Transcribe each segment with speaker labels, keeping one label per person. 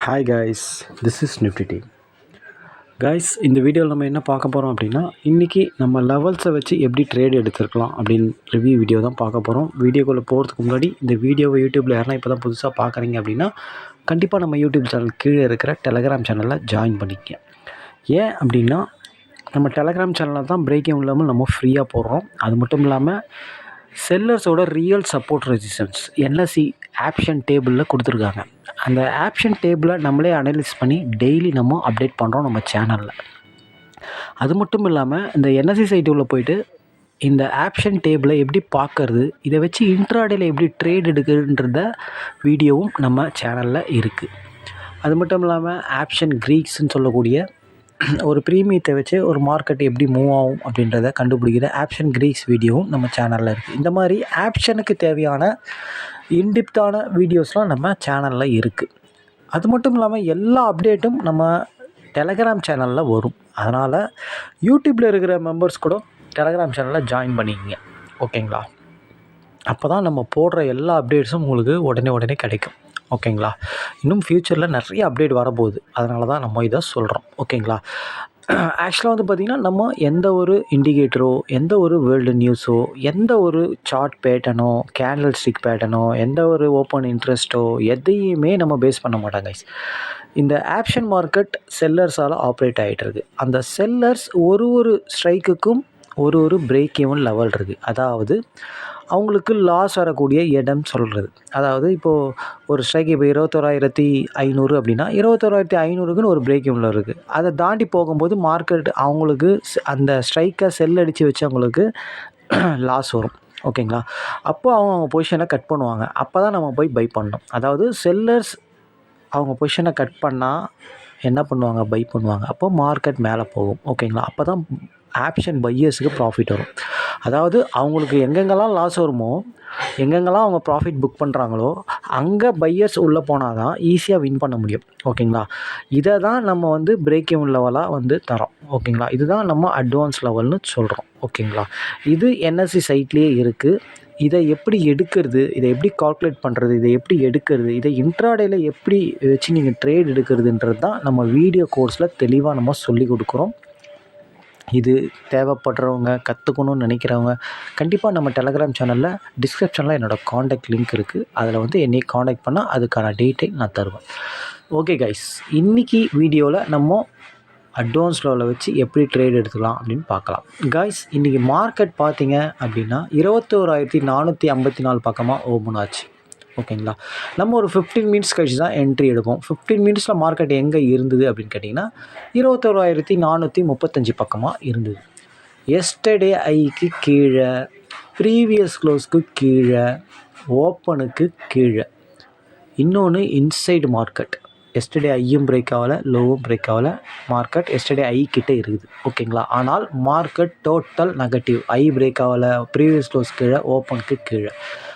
Speaker 1: Hi guys, this is Nifty team. Guys, இந்த வீடியோவில் நம்ம என்ன பார்க்க போகிறோம் அப்படின்னா, இன்றைக்கி நம்ம லெவல்ஸை வச்சு எப்படி ட்ரேட் எடுத்துருக்கலாம் அப்படின்னு ரிவ்யூ வீடியோ தான் பார்க்க போகிறோம். வீடியோக்குள்ளே போகிறதுக்கு முன்னாடி இந்த வீடியோவை யூடியூப்பில் யாருன்னா இப்போ தான் புதுசாக பார்க்குறீங்க அப்படின்னா, கண்டிப்பாக நம்ம யூடியூப் சேனல் கீழே இருக்கிற டெலகிராம் சேனலில் ஜாயின் பண்ணிக்க. ஏன் அப்படின்னா, நம்ம டெலகிராம் சேனலில் தான் பிரேக்கிங் இல்லாமல் நம்ம ஃப்ரீயாக போடுறோம். அது மட்டும் இல்லாமல் செல்லர்ஸோட real support resistance NSC option டேபிளில் கொடுத்துருக்காங்க. அந்த ஆப்ஷன் டேபிளை நம்மளே அனலைஸ் பண்ணி டெய்லி நம்ம அப்டேட் பண்ணுறோம் நம்ம சேனலில். அது மட்டும் இல்லாமல் இந்த என்எஸ்சி சைட்டுக்குள்ளே போயிட்டு இந்த ஆப்ஷன் டேபிளை எப்படி பார்க்கறது, இதை வச்சு இன்ட்ராடேயில் எப்படி ட்ரேட் எடுக்குதுன்றத வீடியோவும் நம்ம சேனலில் இருக்குது. அது மட்டும் இல்லாமல் ஆப்ஷன் க்ரீக்ஸ்ன்னு சொல்லக்கூடிய ஒரு ப்ரீமியத்தை வச்சு ஒரு மார்க்கெட் எப்படி மூவ் ஆகும் அப்படின்றத கண்டுபிடிக்கிற ஆப்ஷன் க்ரீக்ஸ் வீடியோவும் நம்ம சேனலில் இருக்குது. இந்த மாதிரி ஆப்ஷனுக்கு தேவையான இன்டிப்த்தான வீடியோஸ்லாம் நம்ம சேனலில் இருக்குது. அது மட்டும் இல்லாமல் எல்லா அப்டேட்டும் நம்ம டெலகிராம் சேனலில் வரும். அதனால் யூடியூப்பில் இருக்கிற மெம்பர்ஸ் கூட டெலகிராம் சேனலில் ஜாயின் பண்ணிக்கங்க, ஓகேங்களா? அப்போ தான் நம்ம போடுற எல்லா அப்டேட்ஸும் உங்களுக்கு உடனே கிடைக்கும், ஓகேங்களா? இன்னும் ஃப்யூச்சரில் நிறைய அப்டேட் வரப்போகுது, அதனால தான் நம்ம இதை சொல்கிறோம், ஓகேங்களா? ஆக்சுவலாக வந்து பார்த்திங்கன்னா, நம்ம எந்த ஒரு இண்டிகேட்டரோ, எந்த ஒரு வேர்ல்டு நியூஸோ, எந்த ஒரு சார்ட் பேட்டர்னோ, கேண்டில் ஸ்டிக் பேட்டர்னோ, எந்த ஒரு ஓப்பன் இன்ட்ரெஸ்ட்டோ எதையுமே நம்ம பேஸ் பண்ண மாட்டாங்க கைஸ். இந்த ஆப்ஷன் மார்க்கெட் செல்லர்ஸால் ஆப்ரேட் ஆகிட்டுருக்கு. அந்த செல்லர்ஸ் ஒரு ஸ்ட்ரைக்குக்கும் ஒரு பிரேக் ஈவன் லெவல் இருக்குது. அதாவது அவங்களுக்கு லாஸ் வரக்கூடிய இடம் சொல்கிறது. அதாவது இப்போது ஒரு ஸ்ட்ரைக் இப்போ 21,500 அப்படின்னா 21,500க்குன்னு ஒரு பிரேக் ஈவனில் இருக்குது. அதை தாண்டி போகும்போது மார்க்கெட் அவங்களுக்கு அந்த ஸ்ட்ரைக்கை செல் அடித்து வச்சவங்களுக்கு லாஸ் வரும், ஓகேங்களா? அப்போ அவங்க பொசிஷனை கட் பண்ணுவாங்க. அப்போ தான் நம்ம போய் பை பண்ணணும். அதாவது செல்லர்ஸ் அவங்க பொசிஷனை கட் பண்ணால் என்ன பண்ணுவாங்க, பை பண்ணுவாங்க. அப்போ மார்க்கெட் மேலே போகும், ஓகேங்களா? அப்போ தான் ஆப்ஷன் பையர்ஸுக்கு ப்ராஃபிட் வரும். அதாவது அவங்களுக்கு எங்கெங்கெல்லாம் லாஸ் வருமோ, எங்கெங்கெல்லாம் அவங்க ப்ராஃபிட் புக் பண்ணுறாங்களோ அங்கே பையர்ஸ் உள்ளே போனால் தான் ஈஸியாக வின் பண்ண முடியும், ஓகேங்களா? இதை தான் நம்ம வந்து பிரேக் ஈவன் லெவலாக வந்து தரோம், ஓகேங்களா? இதுதான் நம்ம அட்வான்ஸ் லெவல்னு சொல்கிறோம், ஓகேங்களா? இது என்எஸ்சி சைட்லேயே இருக்குது. இதை எப்படி எடுக்கிறது, இதை எப்படி கால்குலேட் பண்ணுறது, இதை எப்படி எடுக்கிறது, இதை இன்ட்ராடேயில் எப்படி வச்சு நீங்கள் ட்ரேட் எடுக்கிறதுன்றது தான் நம்ம வீடியோ கோர்ஸில் தெளிவாக நம்ம சொல்லி கொடுக்குறோம். இது தேவைப்படுறவங்க, கற்றுக்கணும்னு நினைக்கிறவங்க கண்டிப்பாக நம்ம டெலகிராம் சேனலில் டிஸ்கிரிப்ஷனில் என்னோடய காண்டாக்ட் லிங்க் இருக்குது. அதில் வந்து என்னை காண்டாக்ட் பண்ணால் அதுக்கான டீட்டெயில் நான் தருவேன். ஓகே கைஸ், இன்றைக்கி வீடியோவில் நம்ம அட்வான்ஸ் லெவலில் வச்சு எப்படி ட்ரேட் எடுத்துக்கலாம் அப்படின்னு பார்க்கலாம். கைஸ், இன்றைக்கி மார்க்கெட் பார்த்தீங்க அப்படின்னா 21,454 பக்கமாக ஓப்பன் ஆச்சு, ஓகேங்களா? நம்ம ஒரு 15 மினிட்ஸ் கழிச்சு தான் என்ட்ரி எடுப்போம். 15 மினிட்ஸில் மார்க்கெட் எங்கே இருந்தது அப்படின்னு கேட்டிங்கன்னா 21,435 பக்கமாக இருந்தது. எஸ்டர்டே ஐக்கு கீழே, ப்ரீவியஸ் க்ளோஸ்க்கு கீழே, ஓப்பனுக்கு கீழே. இன்னொன்று இன்சைடு மார்க்கெட். எஸ்டர்டே ஐயும் பிரேக் ஆகலை, லோவும் பிரேக் ஆகலை. மார்க்கெட் எஸ்டர்டே ஐ கிட்டே இருக்குது, ஓகேங்களா? ஆனால் மார்க்கெட் டோட்டல் நெகட்டிவ். ஐ பிரேக் ஆகலை, ப்ரீவியஸ் க்ளோஸ் கீழே, ஓப்பனுக்கு கீழே.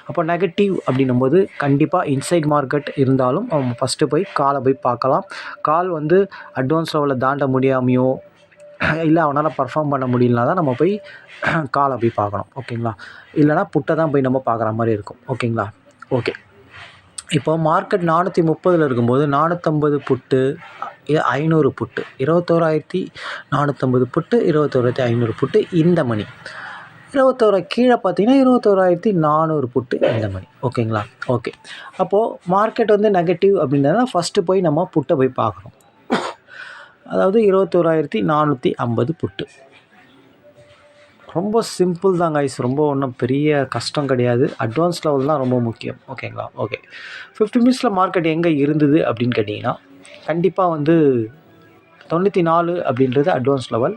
Speaker 1: அப்போ நெகட்டிவ் அப்படின்னும்போது கண்டிப்பாக இன்சைட் மார்க்கெட் இருந்தாலும் நம்ம ஃபஸ்ட்டு போய் காலை போய் பார்க்கலாம். கால் வந்து அட்வான்ஸ் லெவலில் தாண்ட முடியாமையோ இல்லை அவனால் பர்ஃபார்ம் பண்ண முடியலனா தான் நம்ம போய் காலை போய் பார்க்கணும், ஓகேங்களா? இல்லைனா புட்டை தான் போய் நம்ம பார்க்குற மாதிரி இருக்கும், ஓகேங்களா? ஓகே, இப்போ மார்க்கெட் 430 இருக்கும்போது 450 புட்டு, 500 புட்டு, 21,450 புட்டு, 21,500 புட்டு இந்த மணி. 21 கீழே பார்த்தீங்கன்னா 21,400 புட்டு இந்த மணி, ஓகேங்களா? ஓகே, அப்போது மார்க்கெட் வந்து நெகட்டிவ் அப்படின்றத ஃபஸ்ட்டு போய் நம்ம புட்டை போய் பார்க்கணும். அதாவது 21,450 புட்டு. ரொம்ப சிம்பிள் தான் கைஸ், ரொம்ப ஒன்றும் பெரிய கஷ்டம் கிடையாது. அட்வான்ஸ் லெவல் தான் ரொம்ப முக்கியம், ஓகேங்களா? ஓகே, 50 மினிட்ஸில் மார்க்கெட் எங்கே இருந்தது அப்படின்னு கேட்டிங்கன்னா கண்டிப்பாக வந்து 94 அப்படின்றது அட்வான்ஸ் லெவல்.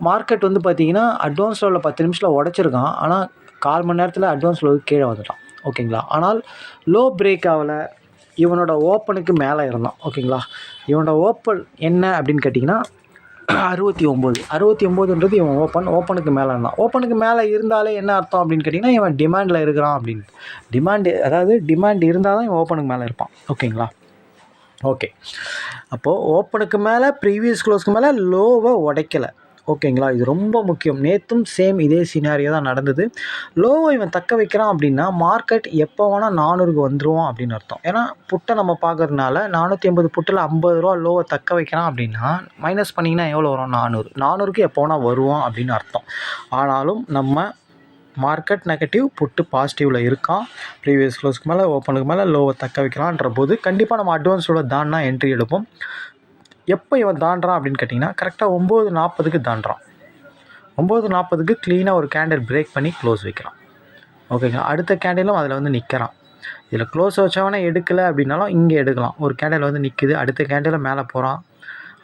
Speaker 1: மார்க்கெட் வந்து பார்த்திங்கன்னா அட்வான்ஸ் லெவலில் 10 நிமிஷத்தில் உடச்சிருக்கான். ஆனால் 1/4 மணி நேரத்தில் அட்வான்ஸ் லெவலுக்கு கீழே வந்துட்டான், ஓகேங்களா? ஆனால் லோ பிரேக் ஆகலை, இவனோட ஓப்பனுக்கு மேலே இருந்தான், ஓகேங்களா? இவனோட ஓப்பன் என்ன அப்படின்னு கேட்டிங்கன்னா 69ன்றது இவன் ஓப்பனுக்கு மேலே இருந்தான். ஓப்பனுக்கு மேலே இருந்தாலே என்ன அர்த்தம் அப்படின்னு கேட்டிங்கன்னா இவன் டிமாண்டில் இருக்கிறான் அப்படின்னு. டிமாண்ட் இருந்தால் தான் இவன் ஓப்பனுக்கு மேலே இருப்பான், ஓகேங்களா? ஓகே, அப்போது ஓப்பனுக்கு மேலே ப்ரீவியஸ் க்ளோஸ்க்கு மேலே லோவை உடைக்கலை, ஓகேங்களா? இது ரொம்ப முக்கியம். நேற்றும் சேம் இதே சினாரியோ தான் நடந்தது. லோவை இவன் தக்க வைக்கிறான் அப்படின்னா, மார்க்கெட் எப்போ வேணால் 400க்கு வந்துருவான் அப்படின்னு அர்த்தம். ஏன்னா புட்டை நம்ம பார்க்கறதுனால 480 புட்டில் ₹50 லோவை தக்க வைக்கிறான் அப்படின்னா, மைனஸ் பண்ணிங்கன்னா எவ்வளோ வரும்? 400. 400க்கு எப்போ வேணால் வருவான் அப்படின்னு அர்த்தம். ஆனாலும் நம்ம மார்க்கெட் நெகட்டிவ், புட்டு பாசிட்டிவில் இருக்கான். ப்ரீவியஸ் க்ளோஸ்க்கு மேலே, ஓப்பனுக்கு மேலே லோவை தக்க வைக்கலான்ற போது கண்டிப்பாக நம்ம அட்வான்ஸோட தாண்டினா என்ட்ரி எடுப்போம். எப்போ இவன் தாண்டுறான் அப்படின்னு கேட்டிங்கன்னா, கரெக்டாக 9:40க்கு தாண்டுறான். 9:40க்கு க்ளீனாக ஒரு கேண்டில் பிரேக் பண்ணி க்ளோஸ் வைக்கிறான். ஓகேங்களா? அடுத்த கேண்டிலும் அதில் வந்து நிற்கிறான். இதில் க்ளோஸ் வச்சவனே எடுக்கலை அப்படின்னாலும் இங்கே எடுக்கலாம். ஒரு கேண்டில் வந்து நிற்குது, அடுத்த கேண்டில் மேலே போகிறான்,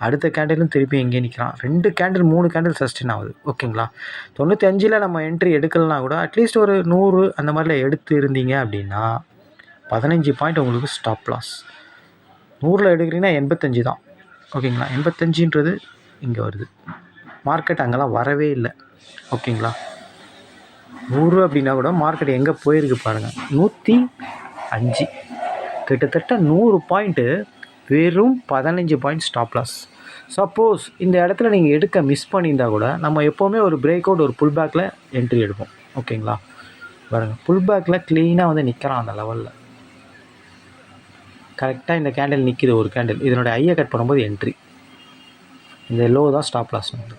Speaker 1: அடுத்த கேண்டிலும் திருப்பி எங்கேயே நிற்கிறான். 2 கேண்டில் 3 கேண்டில் சஸ்டெயின் ஆகுது. ஓகேங்களா? 95ல் நம்ம என்ட்ரி எடுக்கலனா கூட அட்லீஸ்ட் ஒரு 100 அந்த மாதிரிலாம் எடுத்து இருந்தீங்க அப்படின்னா 15 பாயிண்ட் உங்களுக்கு ஸ்டாப் லாஸ். 100ல் எடுக்கிறீங்கன்னா 85 தான். ஓகேங்களா? 85ன்றது இங்கே வருது. மார்க்கெட் அங்கெல்லாம் வரவே இல்லை. ஓகேங்களா? 100 அப்படின்னா கூட மார்க்கெட் எங்கே போயிருக்கு பாருங்கள். 105. கிட்டத்தட்ட 100 பாயிண்ட்டு வெறும் 15 பாயிண்ட் ஸ்டாப் லாஸ். சப்போஸ் இந்த இடத்துல நீங்கள் எடுக்க மிஸ் பண்ணியிருந்தால் கூட நம்ம எப்போவுமே ஒரு பிரேக் அவுட், ஒரு புல் பேக்கில் என்ட்ரி எடுப்போம். ஓகேங்களா? பாருங்கள், புல் பேக்கில் க்ளீனாக வந்து நிற்கிறான் அந்த லெவலில். கரெக்டாக இந்த கேண்டில் நிற்கிது, ஒரு கேண்டில். இதனுடைய ஐயை கட் பண்ணும்போது என்ட்ரி. இந்த லோ தான் ஸ்டாப் லாஸ் வந்து.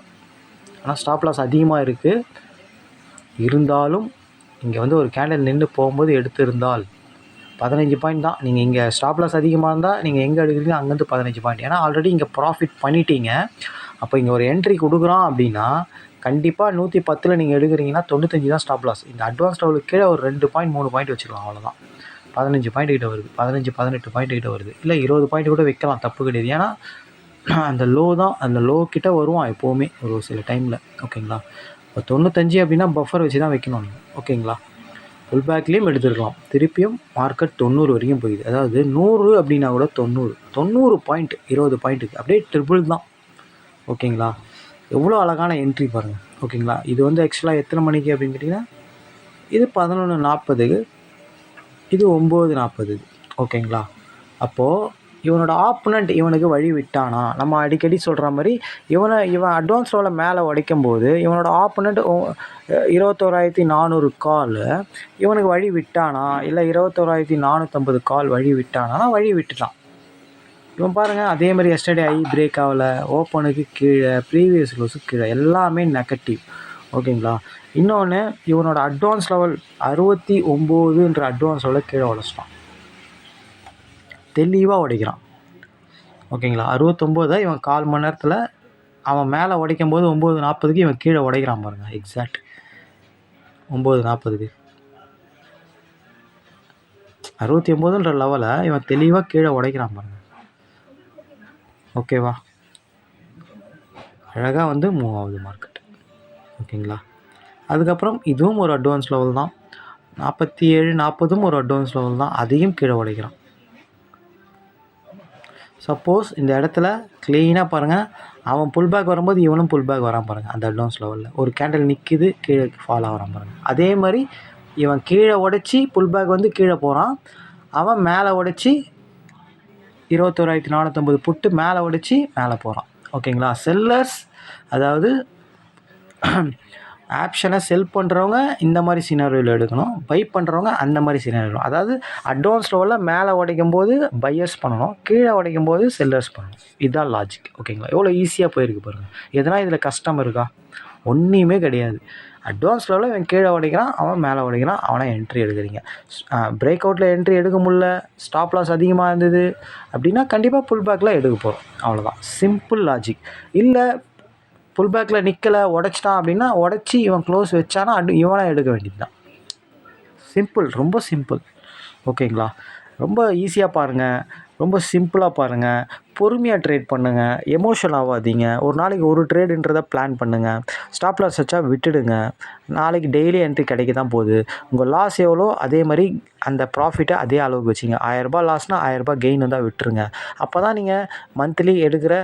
Speaker 1: ஆனால் ஸ்டாப் லாஸ் அதிகமாக இருக்குது. இருந்தாலும் இங்கே வந்து ஒரு கேண்டில் நின்று போகும்போது எடுத்திருந்தால் 15 பாயிண்ட் தான். நீங்கள் இங்கே ஸ்டாப் லாஸ் அதிகமாக இருந்தால் நீங்கள் எங்கே எடுக்கிறீங்க அங்கேருந்து 15 பாயிண்ட். ஏன்னா ஆல்ரெடி இங்கே ப்ராஃபிட் பண்ணிட்டீங்க. அப்போ இங்கே ஒரு என்ட்ரி கொடுக்குறான் அப்படின்னா கண்டிப்பாக 110ல் நீங்கள் எடுக்கிறீங்கன்னா 95 தான் ஸ்டாப் லாஸ். இந்த அட்வான்ஸ் லெவலுக்கு கீழே ஒரு 2 பாயிண்ட் 3 பாயிண்ட் வச்சுக்கலாம், அவ்வளோதான். 15 பாயிண்ட் கிட்ட வருது, 15-18 பாயிண்ட் கிட்ட வருது. இல்லை 20 பாயிண்ட் கூட வைக்கலாம், தப்பு கிடையாது. ஏன்னா அந்த லோ தான், அந்த லோ கிட்ட வருவான் எப்போவுமே ஒரு சில டைமில். ஓகேங்களா? இப்போ 95 அப்படின்னா பஃபர் வச்சு தான் வைக்கணும். ஓகேங்களா? புல் பேக்லேயும் எடுத்துருக்கலாம். திருப்பியும் மார்க்கெட் 90 வரைக்கும் போயிடுது. அதாவது 100 அப்படின்னா கூட 90 பாயிண்ட் 20 பாயிண்ட்டுக்கு அப்படியே ட்ரிபிள் தான். ஓகேங்களா? எவ்வளோ அழகான என்ட்ரி பாருங்கள். ஓகேங்களா? இது வந்து ஆக்சுவலாக எத்தனை மணிக்கு அப்படின்னு கேட்டிங்கன்னா, இது 11:40க்கு, இது 9:40க்கு. ஓகேங்களா? அப்போது இவனோட ஆப்போனண்ட் இவனுக்கு வழி விட்டானா? நம்ம அடிக்கடி சொல்கிற மாதிரி இவன் அட்வான்ஸ் லெவலில் மேலே உடைக்கும் போது இவனோட ஆப்போனண்ட் 21,400 கால் இவனுக்கு வழி விட்டானா? இல்லை 21,450 கால் வழி விட்டானா? வழி விட்டுட்டான். இவன் பாருங்கள், அதே மாதிரி எஸ்டர்டே ஐ பிரேக் ஆகலை, ஓப்பனுக்கு கீழே, ப்ரீவியஸ் க்ளோஸுக்கு கீழே, எல்லாமே நெகட்டிவ். ஓகேங்களா? இன்னொன்று, இவனோட அட்வான்ஸ் லெவல் 69ன்ற அட்வான்ஸ் லெவலில் கீழே உடைச்சிட்டான். தெளிவாக உடைக்கிறான். ஓகேங்களா? 69 இவன் 1/4 மணி நேரத்தில் அவன் மேலே உடைக்கும் போது 9:40க்கு இவன் கீழே உடைக்கிறான் பாருங்கள். எக்ஸாக்ட் 9:40க்கு 69ன்ற லெவலை இவன் தெளிவாக கீழே உடைக்கிறான் பாருங்கள். ஓகேவா? அழகாக வந்து மூவ் ஆகுது மார்க்கெட். ஓகேங்களா? அதுக்கப்புறம் இதுவும் ஒரு அட்வான்ஸ் லெவல் தான். 47-40 ஒரு அட்வான்ஸ் லெவல் தான். அதையும் கீழே உடைக்கிறான். சப்போஸ் இந்த இடத்துல க்ளீனாக பாருங்கள், அவன் புல் பேக் வரும்போது இவனும் புல் பேக் வரான் பாருங்கள். அந்த அட்வான்ஸ் லெவலில் ஒரு கேண்டில் நிற்கிது, கீழே ஃபால் ஆகிறான் பாருங்கள். அதே மாதிரி இவன் கீழே உடைச்சி புல் பேக் வந்து கீழே போகிறான், அவன் மேலே உடைச்சி 21,450 புட்டு மேலே உடைச்சி மேலே போகிறான். ஓகேங்களா? செல்லர்ஸ், அதாவது ஆப்ஷனை செல் பண்ணுறவங்க இந்த மாதிரி சினாரியோவில் எடுக்கணும், பை பண்ணுறவங்க அந்த மாதிரி சினாரியோ. அதாவது அட்வான்ஸ் லெவலில் மேலே உடைக்கும் போது பையர்ஸ் பண்ணணும், கீழே உடைக்கும் போது செல்லர்ஸ் பண்ணணும். இதுதான் லாஜிக். ஓகேங்களா? எவ்வளோ ஈஸியாக போயிருக்கு பாருங்கள். எதனா இதில் கஷ்டம் இருக்கா? ஒன்றுமே கிடையாது. அட்வான்ஸ் லெவலில் இவன் கீழே உடைக்கிறான், அவன் மேலே உடைக்கிறான், அவனை என்ட்ரி எடுக்கிறீங்க. பிரேக் அவுட்டில் என்ட்ரி எடுக்க முடியல, ஸ்டாப் லாஸ் அதிகமாக இருந்தது அப்படின்னா கண்டிப்பாக புல் பேக்கில் எடுக்க போகிறோம். அவ்வளோதான், சிம்பிள் லாஜிக். இல்லை புல் பேக்கில் நிற்கலை, உடைச்சிட்டான் அப்படின்னா உடச்சி இவன் க்ளோஸ் வச்சானா இவனை எடுக்க வேண்டியது தான். சிம்பிள், ரொம்ப சிம்பிள். ஓகேங்களா? ரொம்ப ஈஸியாக பாருங்கள், ரொம்ப சிம்பிளாக பாருங்கள், பொறுமையாக ட்ரேட் பண்ணுங்கள், எமோஷனல் ஆகாதீங்க. ஒரு நாளைக்கு ஒரு ட்ரேடுன்றதை பிளான் பண்ணுங்கள். ஸ்டாப் லாஸ் வச்சா விட்டுடுங்க. நாளைக்கு டெய்லி என்ட்ரி கிடைக்க தான் போகுது. உங்கள் லாஸ் எவ்வளோ அதே மாதிரி அந்த ப்ராஃபிட்டை அதே அளவுக்கு வச்சிங்க. 1000 ரூபாய் லாஸ்னால் 1000 ரூபாய் கெயின் வந்தால் விட்டுருங்க. அப்போ தான் நீங்கள் மந்த்லி எடுக்கிற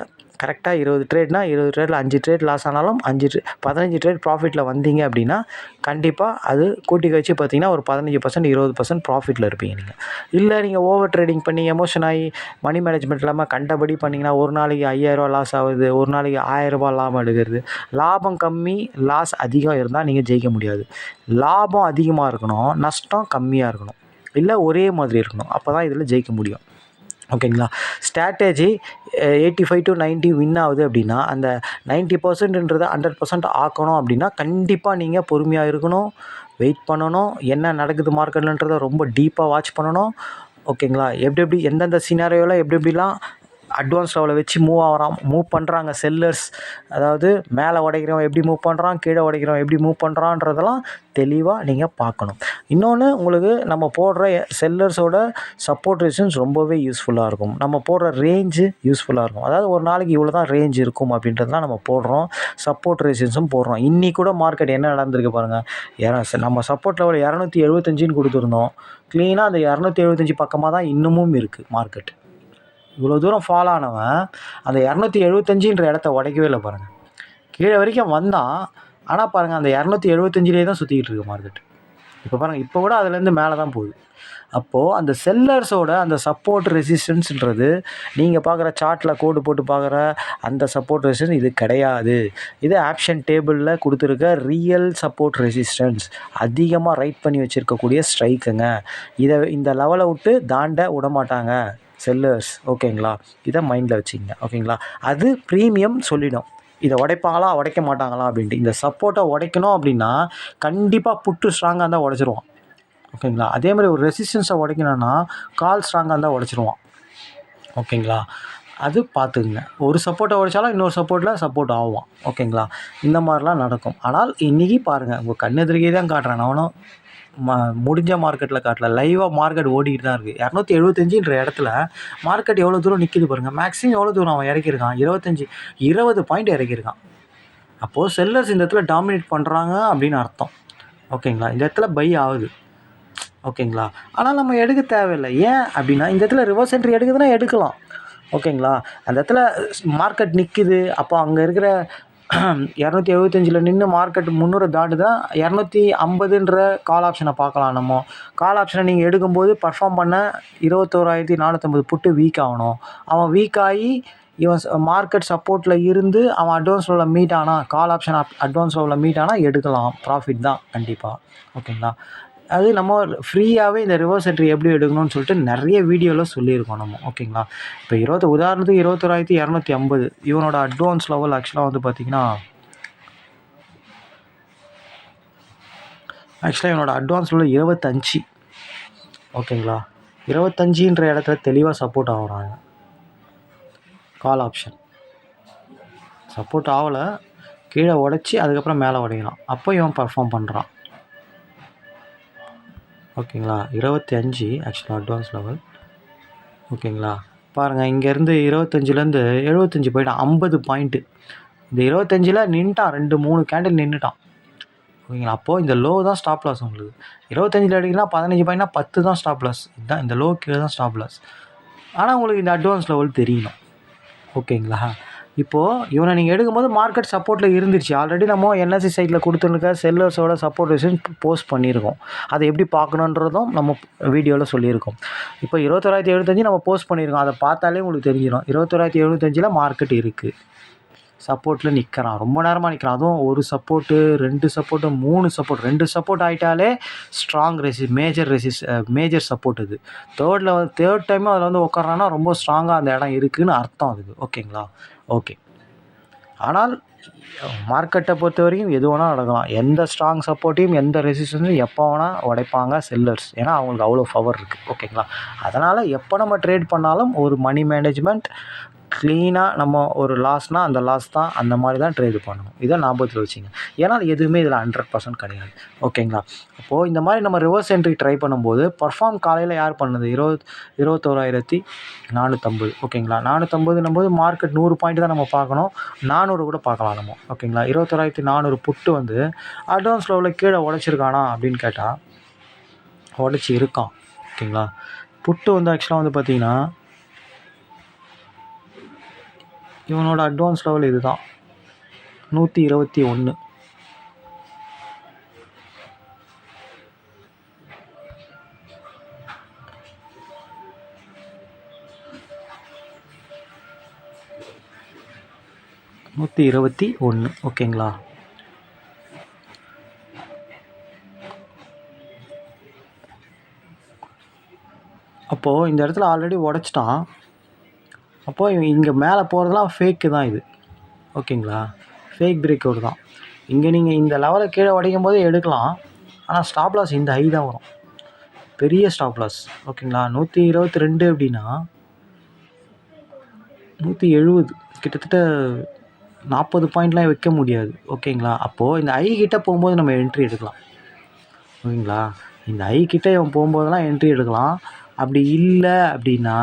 Speaker 1: கரெக்டாக 20 ட்ரேட்னா 20 ட்ரேடில் 5 ட்ரேட் லாஸ் ஆனாலும் 15 ட்ரேட் ப்ராஃபிட்டில் வந்தீங்க அப்படின்னா கண்டிப்பாக அது கூட்டி கழிச்சு பார்த்தீங்கன்னா ஒரு 15% 20% ப்ராஃபிட்டில் இருப்பீங்க நீங்கள். இல்லை நீங்கள் ஓவர் ட்ரேடிங் பண்ணி எமோஷன் ஆகி மணி மேனேஜ்மெண்ட் இல்லாமல் கண்டபடி பண்ணிங்கன்னா ஒரு நாளைக்கு 5000 லாஸ் ஆகுது, ஒரு நாளைக்கு 1000 லாபம் எடுக்கிறது. லாபம் கம்மி லாஸ் அதிகம் இருந்தால் நீங்கள் ஜெயிக்க முடியாது. லாபம் அதிகமாக இருக்கணும், நஷ்டம் கம்மியாக இருக்கணும், இல்லை ஒரே மாதிரி இருக்கணும். அப்போ தான் இதில் ஜெயிக்க முடியும். ஓகேங்களா. ஸ்ட்ராட்டஜி 85 to 90 வின் ஆகுது அப்படின்னா அந்த 90%ன்றதை 100% ஆக்கணும் அப்படின்னா கண்டிப்பாக நீங்கள் பொறுமையாக இருக்கணும், வெயிட் பண்ணணும், என்ன நடக்குது மார்க்கெட்லன்றதை ரொம்ப டீப்பாக வாட்ச் பண்ணணும். ஓகேங்களா. எப்படி எந்தெந்த சினாரியோவில் எப்படிலாம் அட்வான்ஸ் லெவலை வச்சு மூவ் பண்ணுறாங்க செல்லர்ஸ், அதாவது மேலே உடைக்கிறவன் எப்படி மூவ் பண்ணுறான், கீழே உடைக்கிறவன் எப்படி மூவ் பண்ணுறான்றதெல்லாம் தெளிவாக நீங்கள் பார்க்கணும். இன்னொன்று, உங்களுக்கு நம்ம போடுற செல்லர்ஸோட சப்போர்ட் ரெசிஸ்டன்ஸ் ரொம்பவே யூஸ்ஃபுல்லாக இருக்கும். நம்ம போடுற ரேஞ்சு யூஸ்ஃபுல்லாக இருக்கும். அதாவது ஒரு நாளைக்கு இவ்வளோ தான் ரேஞ்ச் இருக்கும் அப்படின்றதுலாம் நம்ம போடுறோம். சப்போர்ட் ரெசிஸ்டன்ஸும் போடுறோம். இன்றைக்கி கூட மார்க்கெட் என்ன நடந்திருக்கு பாருங்கள். நம்ம சப்போர்ட் லெவல் 275ன்னு கொடுத்துருந்தோம். க்ளீனாக அந்த 275 பக்கமாக தான் இன்னமும் இருக்குது மார்க்கெட். இவ்வளோ தூரம் ஃபாலோ ஆனவன் அந்த 275ன்ற இடத்த உடைக்கவே இல்லை பாருங்கள். கீழே வரைக்கும் வந்தான், ஆனால் பாருங்கள் அந்த 275லே தான் சுற்றிக்கிட்டு இருக்கு மார்க்கெட். இப்போ பாருங்கள், இப்போ கூட அதுலேருந்து மேலே தான் போகுது. அப்போது அந்த செல்லர்ஸோட அந்த சப்போர்ட் ரெசிஸ்டன்ஸ்ன்றது நீங்கள் பார்க்குற சார்ட்டில் கோடு போட்டு பார்க்குற அந்த சப்போர்ட் ரெசிஸ்டன்ஸ் இது கிடையாது. இது ஆப்ஷன் டேபிளில் கொடுத்துருக்க ரியல் சப்போர்ட் ரெசிஸ்டன்ஸ், அதிகமாக ரைட் பண்ணி வச்சுருக்கக்கூடிய ஸ்ட்ரைக்குங்க. இந்த லெவலை விட்டு தாண்ட விடமாட்டாங்க செல்லர்ஸ். ஓகேங்களா. இதை மைண்டில் வச்சுக்கிங்க. ஓகேங்களா. அது ப்ரீமியம் சொல்லிடும் இதை உடைப்பாங்களா உடைக்க மாட்டாங்களா அப்படின்ட்டு. இந்த சப்போர்ட்டை உடைக்கணும் அப்படின்னா கண்டிப்பாக புட்டு ஸ்ட்ராங்காக இருந்தால் உடச்சிருவான். ஓகேங்களா. அதே மாதிரி ஒரு ரெசிஸ்டன்ஸை உடைக்கணும்னா கால் ஸ்ட்ராங்காக இருந்தால் உடச்சிருவான். ஓகேங்களா. அது பார்த்துக்குங்க. ஒரு சப்போர்ட்டை உடைச்சாலும் இன்னொரு சப்போர்ட்டில் சப்போர்ட் ஆகும். ஓகேங்களா. இந்த மாதிரிலாம் நடக்கும். ஆனால் இன்றைக்கி பாருங்கள், உங்கள் கண்ணெதிரிக்கே தான் காட்டுறேன். நானும் முடிஞ்ச மார்க்கெட்டில் காட்டல, லைவாக மார்க்கெட் ஓடிக்கிட்டு தான் இருக்குது. 275ன்ற இடத்துல மார்க்கெட் எவ்வளோ தூரம் நிற்கிது பாருங்கள். மேக்ஸிமம் எவ்வளோ தூரம் அவன் இறக்கியிருக்கான், 20 பாயிண்ட் இறக்கியிருக்கான். அப்போது செல்லர்ஸ் இந்த இடத்துல டாமினேட் பண்ணுறாங்க அப்படின்னு அர்த்தம். ஓகேங்களா. இந்த இடத்துல பை ஆகுது. ஓகேங்களா. ஆனால் நம்ம எடுக்க தேவையில்லை. ஏன் அப்படின்னா இந்த இடத்துல ரிவர்ஸ் என்ட்ரி எடுக்குதுன்னா எடுக்கலாம். ஓகேங்களா. அந்த இடத்துல மார்க்கெட் நிற்குது. அப்போ அங்கே இருக்கிற 275 நின்று மார்க்கெட் 300 தாண்டுதான் 250ன்ற கால் ஆப்ஷனை பார்க்கலாம். நம்ம கால் ஆப்ஷனை நீங்கள் எடுக்கும்போது பர்ஃபார்ம் பண்ண 21,450 புட்டு வீக் ஆகணும். அவன் வீக் ஆகி இவன் மார்க்கெட் சப்போர்ட்டில் இருந்து அவன் அட்வான்ஸ் லெவலில் மீட் ஆனால், கால் ஆப்ஷன் அட்வான்ஸ் லெவலில் மீட் ஆனால் எடுக்கலாம். ப்ராஃபிட் தான் கண்டிப்பாக. ஓகேங்களா. அது நம்ம ஃப்ரீயாகவே இந்த ரிவர்ஸ் என்ட்ரி எப்படி எடுக்கணும்னு சொல்லிட்டு நிறைய வீடியோவில் சொல்லியிருக்கோம் நம்ம. ஓகேங்களா. இப்போ உதாரணத்துக்கு 21,250 இவனோட அட்வான்ஸ் லெவல் ஆக்சுவலாக வந்து பார்த்திங்கன்னா இவனோட அட்வான்ஸ் லெவல் 25. ஓகேங்களா. 25ன்ற இடத்துல தெளிவாக சப்போர்ட் ஆகுறாங்க. கால் ஆப்ஷன் சப்போர்ட் ஆகலை, கீழே உடச்சி அதுக்கப்புறம் மேலே உடையலாம். அப்போ இவன் பர்ஃபார்ம் பண்ணுறான். ஓகேங்களா. 25 ஆக்சுவலாக அட்வான்ஸ் லெவல். ஓகேங்களா. பாருங்கள், இங்கேருந்து 25லேருந்து 75 போயிட்டான். 50 பாயிண்ட்டு. இந்த 25ல் நின்ட்டான், 2-3 கேண்டில் நின்றுட்டான். ஓகேங்களா. அப்போது இந்த லோ தான் ஸ்டாப் லாஸ் உங்களுக்கு. 25 எடுக்கலாம் 15 பாயிண்ட்னா 10 தான் ஸ்டாப் லாஸ். இதுதான் இந்த லோ கீழே தான் ஸ்டாப் லாஸ். ஆனால் உங்களுக்கு இந்த அட்வான்ஸ் லெவல் தெரியணும். ஓகேங்களா. இப்போது இவனை நீங்கள் எடுக்கும்போது மார்க்கெட் சப்போர்ட்டில் இருந்துச்சு. ஆல்ரெடி நம்ம என்எஸ்சி சைட்டில் கொடுத்துருக்க செல்லர்ஸோட சப்போர்ட் ரெசிஸ்டன்ஸ் போஸ்ட் பண்ணியிருக்கோம். அதை எப்படி பார்க்கணுன்றதும் நம்ம வீடியோவில் சொல்லியிருக்கோம். இப்போ 21,075 நம்ம போஸ்ட் பண்ணியிருக்கோம். அதை பார்த்தாலே உங்களுக்கு தெரிஞ்சிடும். 21,075ல் மார்க்கெட் இருக்குது. சப்போர்ட்டில் நிற்கிறான், ரொம்ப நேரமாக நிற்கிறான். அதுவும் ஒரு சப்போர்ட்டு, 2 சப்போர்ட்டு, 3 சப்போர்ட். 2 சப்போர்ட் ஆகிட்டாலே ஸ்ட்ராங் மேஜர் சப்போர்ட். இது தேர்ட் டைமும் அதில் வந்து உட்காரானா ரொம்ப ஸ்ட்ராங்காக அந்த இடம் இருக்குதுன்னு அர்த்தம் அதுக்கு. ஓகேங்களா. ஓகே. ஆனால் மார்க்கெட்டை பொறுத்த வரைக்கும் எது வேணால் நடக்கலாம். எந்த ஸ்ட்ராங் சப்போர்ட்டையும் எந்த ரெசிஸ்டன்ஸையும் எப்போ வேணால் உடைப்பாங்க செல்லர்ஸ். ஏன்னா அவங்களுக்கு அவ்வளோ பவர் இருக்குது. ஓகேங்களா. அதனால் எப்போ நம்ம ட்ரேட் பண்ணாலும் ஒரு மணி மேனேஜ்மெண்ட் க்ளீனாக, நம்ம ஒரு லாஸ்னால் அந்த லாஸ் தான், அந்த மாதிரி தான் ட்ரேடு பண்ணணும். இதை ஞாபகத்தில் வச்சுங்க. ஏன்னா எதுவுமே இதில் 100% கிடையாது. ஓகேங்களா. அப்போது இந்த மாதிரி நம்ம ரிவர்ஸ் என்ட்ரி ட்ரை பண்ணும்போது பர்ஃபார்ம் காலையில் யார் பண்ணுது? 21,450. ஓகேங்களா. 450 மார்க்கெட் 100 பாயிண்ட் தான் நம்ம பார்க்கணும். 400 கூட பார்க்கலாம் நம்ம. ஓகேங்களா. 21,400 புட்டு வந்து அட்வான்ஸ் லெவலில் கீழே உடைச்சிருக்கானா அப்படின்னு கேட்டால் உடைச்சி இருக்கான். ஓகேங்களா. புட்டு வந்து ஆக்சுவலாக வந்து பார்த்திங்கன்னா இவனோட அட்வான்ஸ் லெவல் இது தான் 121. ஓகேங்களா. அப்போது இந்த இடத்துல ஆல்ரெடி உடச்சிட்டான். அப்போது இங்கே மேலே போகிறதுலாம் ஃபேக்கு தான் இது. ஓகேங்களா, ஃபேக் பிரேக் அவுட் தான். இங்கே நீங்கள் இந்த லெவலை கீழே உடைக்கும் போது எடுக்கலாம். ஆனால் ஸ்டாப் லாஸ் இந்த ஹை தான் வரும், பெரிய ஸ்டாப் லாஸ். ஓகேங்களா, 122 அப்படின்னா 170, கிட்டத்தட்ட 40 பாயிண்ட்லாம் வைக்க முடியாது. ஓகேங்களா, அப்போது இந்த ஐ கிட்டே போகும்போது நம்ம என்ட்ரி எடுக்கலாம். ஓகேங்களா, இந்த ஐ கிட்டே இவன் போகும்போதெல்லாம் என்ட்ரி எடுக்கலாம். அப்படி இல்லை அப்படின்னா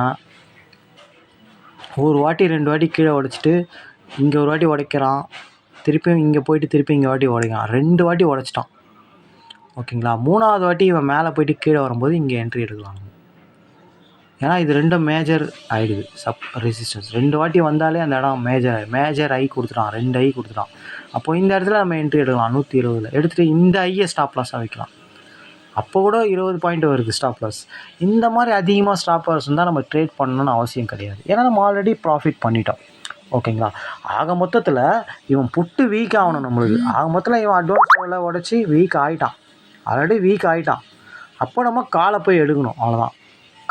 Speaker 1: ஒரு வாட்டி 2 வாட்டி கீழே உடச்சிட்டு இங்கே ஒரு வாட்டி உடைக்கிறான், திருப்பியும் இங்கே போயிட்டு திருப்பி இங்கே வாட்டி உடைக்கிறான், 2 வாட்டி உடச்சிட்டான். ஓகேங்களா, 3ஆவது வாட்டி இவன் மேலே போயிட்டு கீழே வரும்போது இங்கே என்ட்ரி எடுக்கலாம். ஏன்னா இது 2 மேஜர் ஆகிடுது, ரெசிஸ்டன்ஸ் 2 வாட்டி வந்தாலே அந்த இடம் மேஜர் ஐ கொடுத்துட்டான், 2 ஐ கொடுத்துட்டான். அப்போது இந்த இடத்துல நம்ம என்ட்ரி எடுக்கலாம். 120 எடுத்துகிட்டு இந்த ஐயை ஸ்டாப் லாஸாக வைக்கலாம். அப்போ கூட 20 பாயிண்ட் வருது ஸ்டாப் லாஸ். இந்த மாதிரி அதிகமாக ஸ்டாப் லாஸ் இருந்தால் நம்ம ட்ரேட் பண்ணணும்னு அவசியம் கிடையாது. ஏன்னா நம்ம ஆல்ரெடி ப்ராஃபிட் பண்ணிட்டோம். ஓகேங்களா, ஆக மொத்தத்தில் இவன் புட்டு வீக் ஆகணும் நம்மளுக்கு. ஆக மொத்தத்தில் இவன் அட்வான்ஸ் லெவலில் உடச்சி வீக் ஆகிட்டான், ஆல்ரெடி வீக் ஆகிட்டான். அப்போ நம்ம காலை போய் எடுக்கணும், அவ்வளோதான்.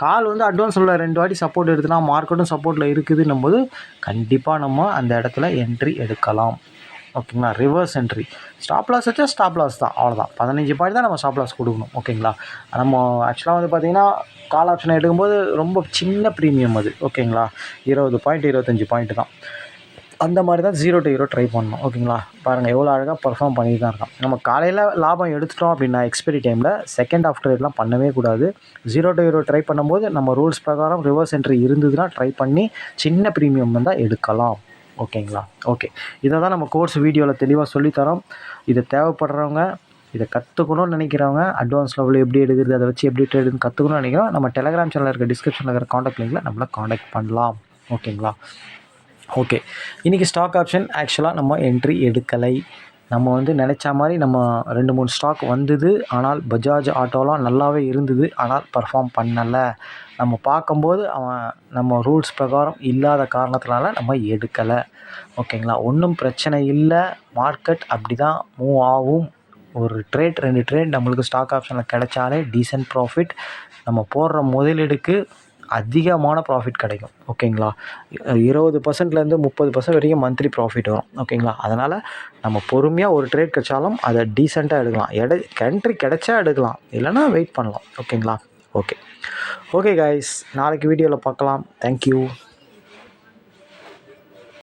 Speaker 1: கால் அட்வான்ஸ் லெவலில் 2 வாட்டி சப்போர்ட் எடுத்துனா மார்க்கெட்டும் சப்போர்ட்டில் இருக்குதுன்னும் போது கண்டிப்பாக நம்ம அந்த இடத்துல என்ட்ரி எடுக்கலாம். ஓகேங்களா, ரிவர்ஸ் என்ட்ரி. ஸ்டாப் லாஸ் வச்சா ஸ்டாப் லாஸ் தான், அவ்வளோதான். 15 பாயிண்ட் தான் நம்ம ஸ்டாப் லாஸ் கொடுக்கணும். ஓகேங்களா, நம்ம ஆக்சுவலாக பார்த்திங்கன்னா கால் ஆப்ஷனை எடுக்கும்போது ரொம்ப சின்ன ப்ரீமியம் அது. ஓகேங்களா, 20 பாயிண்ட் 25 பாயிண்ட் தான். அந்த மாதிரி தான் 0 to 0 ட்ரை பண்ணணும். ஓகேங்களா, பாருங்கள் எவ்வளோ அழகாக பர்ஃபார்ம் பண்ணி தான் இருக்கான். நம்ம காலையில் லாபம் எடுத்துட்டோம் அப்படின்னா எக்ஸ்பைரி டைமில் செகண்ட் ஆஃப் ட்ரேட்லாம் பண்ணவே கூடாது. 0 to 0 ட்ரை பண்ணும்போது நம்ம ரூல்ஸ் பிரகாரம் ரிவர்ஸ் என்ட்ரி இருந்ததுன்னா ட்ரை பண்ணி சின்ன ப்ரீமியம் தான் எடுக்கலாம். ஓகேங்களா, ஓகே. இதை தான் நம்ம கோர்ஸ் வீடியோவில் தெளிவாக சொல்லித்தரோம். இதை தேவைப்படுறவங்க, இதை கற்றுக்கணும்னு நினைக்கிறவங்க, அட்வான்ஸ் லெவலில் எப்படி எடுக்கிறது, அதை வச்சு எப்படி ட்ரேடுன்னு கற்றுக்கணும்னு நினைக்கிறோம், நம்ம டெலகிராம் சேனலில் இருக்க டிஸ்கிரிப்ஷனில் இருக்கிற காண்டாக்ட் லிங்கில் நம்மளை காண்டாக்ட் பண்ணலாம். ஓகேங்களா, ஓகே. இன்றைக்கி ஸ்டாக் ஆப்ஷன் ஆக்சுவலாக நம்ம என்ட்ரி எடுக்கலை. நம்ம நினச்ச மாதிரி நம்ம 2-3 ஸ்டாக் வந்தது. ஆனால் பஜாஜ் ஆட்டோலாம் நல்லாவே இருந்தது, ஆனால் பர்ஃபார்ம் பண்ணலை. நம்ம பார்க்கும்போது அவன் நம்ம ரூல்ஸ் பிரகாரம் இல்லாத காரணத்தினால நம்ம எடுக்கலை. ஓகேங்களா, ஒன்றும் பிரச்சனை இல்லை. மார்க்கெட் அப்படி தான் மூவ் ஆகும். ஒரு ட்ரேட் 2 ட்ரேட் நம்மளுக்கு ஸ்டாக் ஆப்ஷனில் கிடைச்சாலே டீசென்ட் ப்ராஃபிட். நம்ம போடுற முதலீடுக்கு அதிகமான ப்ராஃபிட் கிடைக்கும். ஓகேங்களா, 20%லேருந்து 30% வரைக்கும் மந்த்லி ப்ராஃபிட் வரும். ஓகேங்களா, அதனால் நம்ம பொறுமையாக ஒரு ட்ரேட் கிடைச்சாலும் அதை டீசெண்டாக எடுக்கலாம். என்ட்ரி கிடைச்சா எடுக்கலாம், இல்லைனா வெயிட் பண்ணலாம். ஓகேங்களா, ஓகே கைஸ், நாளைக்கு வீடியோவில் பார்க்கலாம். தேங்க்யூ.